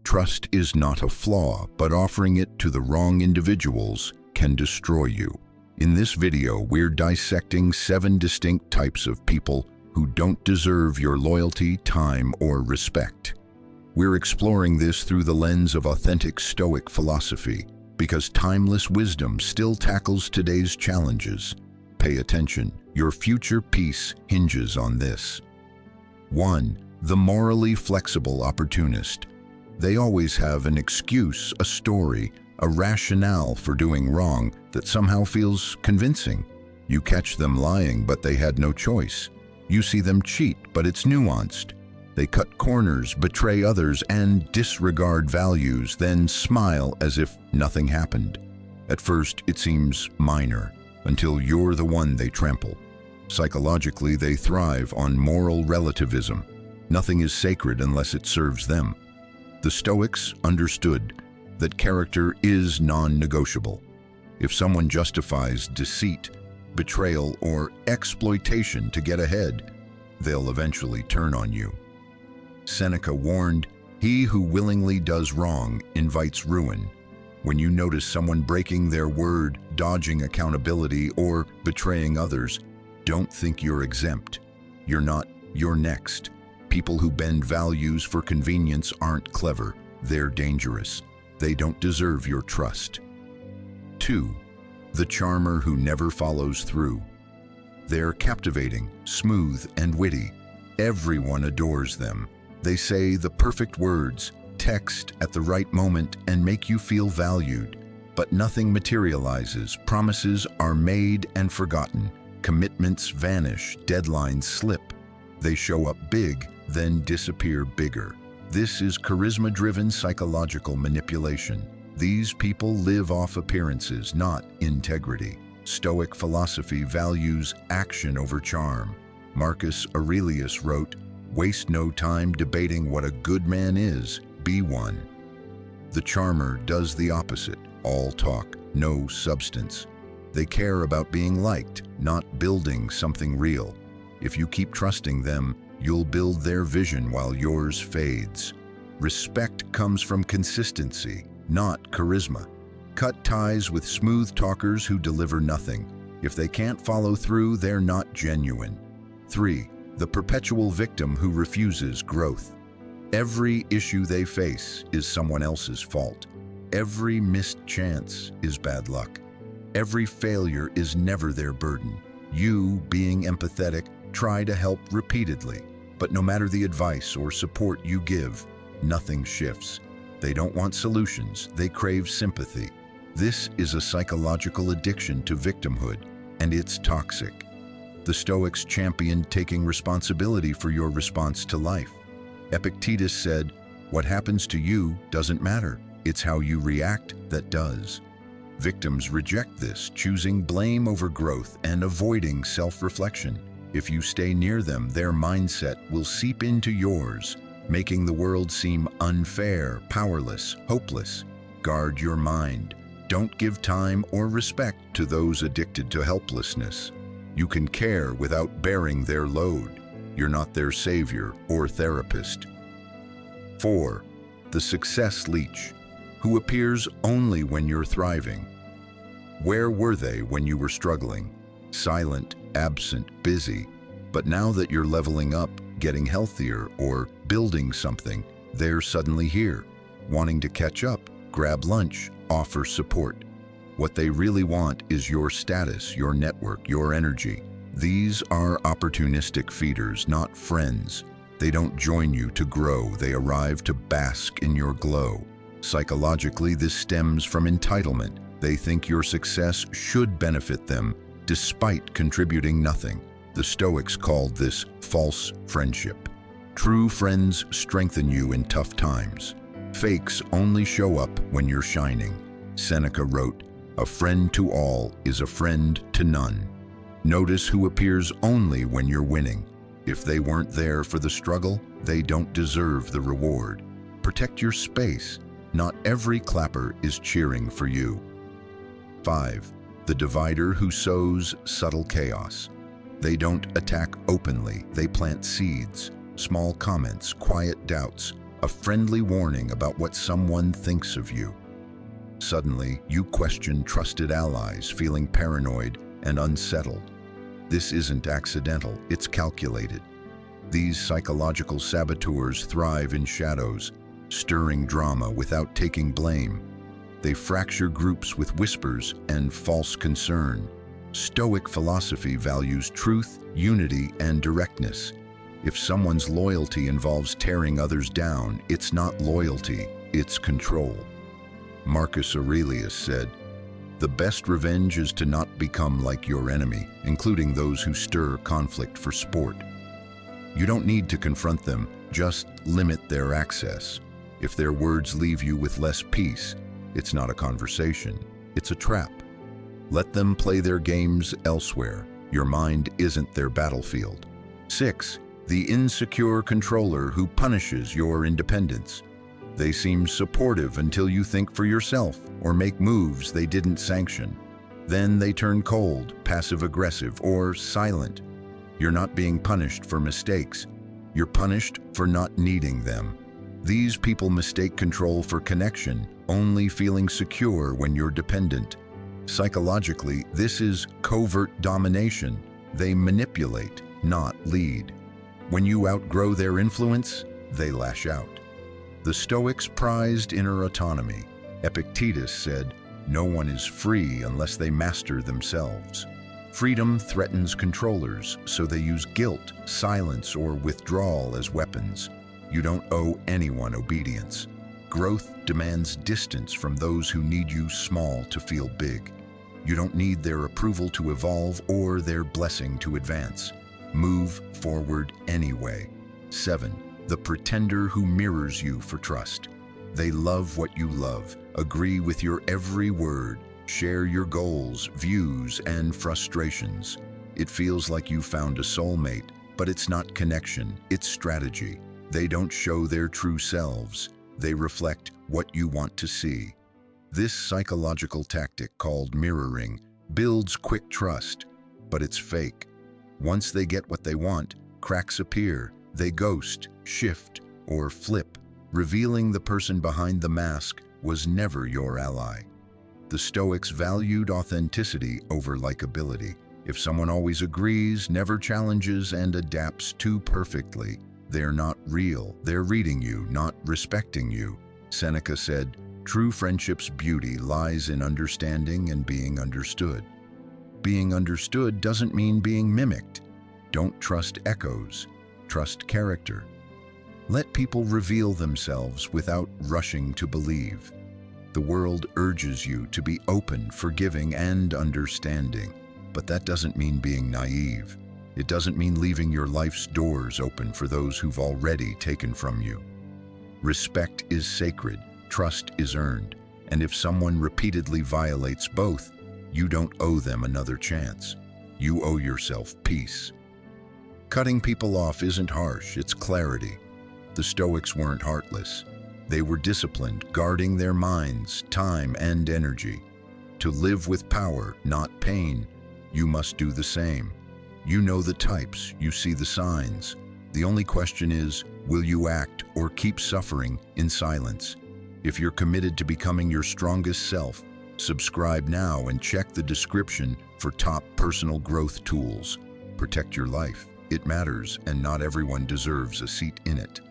Trust is not a flaw, but offering it to the wrong individuals can destroy you. In this video, we're dissecting 7 distinct types of people who don't deserve your loyalty, time, or respect. We're exploring this through the lens of authentic Stoic philosophy, because timeless wisdom still tackles today's challenges. Pay attention, your future peace hinges on this. 1. The morally flexible opportunist. They always have an excuse, a story, a rationale for doing wrong that somehow feels convincing. You catch them lying, but they had no choice. You see them cheat, but it's nuanced. They cut corners, betray others, and disregard values, then smile as if nothing happened. At first, it seems minor, until you're the one they trample. Psychologically, they thrive on moral relativism. Nothing is sacred unless it serves them. The Stoics understood that character is non-negotiable. If someone justifies deceit, betrayal, or exploitation to get ahead, they'll eventually turn on you. Seneca warned, "He who willingly does wrong invites ruin." When you notice someone breaking their word, dodging accountability, or betraying others, don't think you're exempt. You're not, you're next. People who bend values for convenience aren't clever, they're dangerous. They don't deserve your trust. 2. The charmer who never follows through. They're captivating, smooth, and witty. Everyone adores them. They say the perfect words, text at the right moment, and make you feel valued. But nothing materializes. Promises are made and forgotten. Commitments vanish, deadlines slip. They show up big, then disappear bigger. This is charisma-driven psychological manipulation. These people live off appearances, not integrity. Stoic philosophy values action over charm. Marcus Aurelius wrote, "Waste no time debating what a good man is, be one." The charmer does the opposite, all talk, no substance. They care about being liked, not building something real. If you keep trusting them, you'll build their vision while yours fades. Respect comes from consistency, not charisma. Cut ties with smooth talkers who deliver nothing. If they can't follow through, they're not genuine. 3. The perpetual victim who refuses growth. Every issue they face is someone else's fault. Every missed chance is bad luck. Every failure is never their burden. You, being empathetic, try to help repeatedly, but no matter the advice or support you give, nothing shifts. They don't want solutions, they crave sympathy. This is a psychological addiction to victimhood, and it's toxic. The Stoics championed taking responsibility for your response to life. Epictetus said, "What happens to you doesn't matter, it's how you react that does." Victims reject this, choosing blame over growth and avoiding self-reflection. If you stay near them, their mindset will seep into yours, making the world seem unfair, powerless, hopeless. Guard your mind. Don't give time or respect to those addicted to helplessness. You can care without bearing their load. You're not their savior or therapist. 4. The success leech, who appears only when you're thriving. Where were they when you were struggling? Silent, absent, busy. But now that you're leveling up, getting healthier, or building something, they're suddenly here, wanting to catch up, grab lunch, offer support. What they really want is your status, your network, your energy. These are opportunistic feeders, not friends. They don't join you to grow, they arrive to bask in your glow. Psychologically, this stems from entitlement. They think your success should benefit them, despite contributing nothing. The Stoics called this false friendship. True friends strengthen you in tough times. Fakes only show up when you're shining. Seneca wrote, "A friend to all is a friend to none." Notice who appears only when you're winning. If they weren't there for the struggle, they don't deserve the reward. Protect your space. Not every clapper is cheering for you. 5. The divider who sows subtle chaos. They don't attack openly, they plant seeds, small comments, quiet doubts, a friendly warning about what someone thinks of you. Suddenly, you question trusted allies, feeling paranoid and unsettled. This isn't accidental, it's calculated. These psychological saboteurs thrive in shadows, stirring drama without taking blame. They fracture groups with whispers and false concern. Stoic philosophy values truth, unity, and directness. If someone's loyalty involves tearing others down, it's not loyalty, it's control. Marcus Aurelius said, "The best revenge is to not become like your enemy, including those who stir conflict for sport." You don't need to confront them, just limit their access. If their words leave you with less peace, it's not a conversation, it's a trap. Let them play their games elsewhere. Your mind isn't their battlefield. 6. The insecure controller who punishes your independence. They seem supportive until you think for yourself or make moves they didn't sanction. Then they turn cold, passive-aggressive, or silent. You're not being punished for mistakes. You're punished for not needing them. These people mistake control for connection, only feeling secure when you're dependent. Psychologically, this is covert domination. They manipulate, not lead. When you outgrow their influence, they lash out. The Stoics prized inner autonomy. Epictetus said, "No one is free unless they master themselves." Freedom threatens controllers, so they use guilt, silence, or withdrawal as weapons. You don't owe anyone obedience. Growth demands distance from those who need you small to feel big. You don't need their approval to evolve or their blessing to advance. Move forward anyway. 7. The pretender who mirrors you for trust. They love what you love, agree with your every word, share your goals, views, and frustrations. It feels like you found a soulmate, but it's not connection, it's strategy. They don't show their true selves. They reflect what you want to see. This psychological tactic called mirroring builds quick trust, but it's fake. Once they get what they want, cracks appear. They ghost, shift, or flip, revealing the person behind the mask was never your ally. The Stoics valued authenticity over likability. If someone always agrees, never challenges, and adapts too perfectly, they're not real. They're reading you, not respecting you. Seneca said, "True friendship's beauty lies in understanding and being understood." Being understood doesn't mean being mimicked. Don't trust echoes. Trust character. Let people reveal themselves without rushing to believe. The world urges you to be open, forgiving, and understanding. But that doesn't mean being naive. It doesn't mean leaving your life's doors open for those who've already taken from you. Respect is sacred, trust is earned, and if someone repeatedly violates both, you don't owe them another chance. You owe yourself peace. Cutting people off isn't harsh, it's clarity. The Stoics weren't heartless. They were disciplined, guarding their minds, time, and energy. To live with power, not pain, you must do the same. You know the types, you see the signs. The only question is, will you act or keep suffering in silence? If you're committed to becoming your strongest self, subscribe now and check the description for top personal growth tools. Protect your life. It matters, and not everyone deserves a seat in it.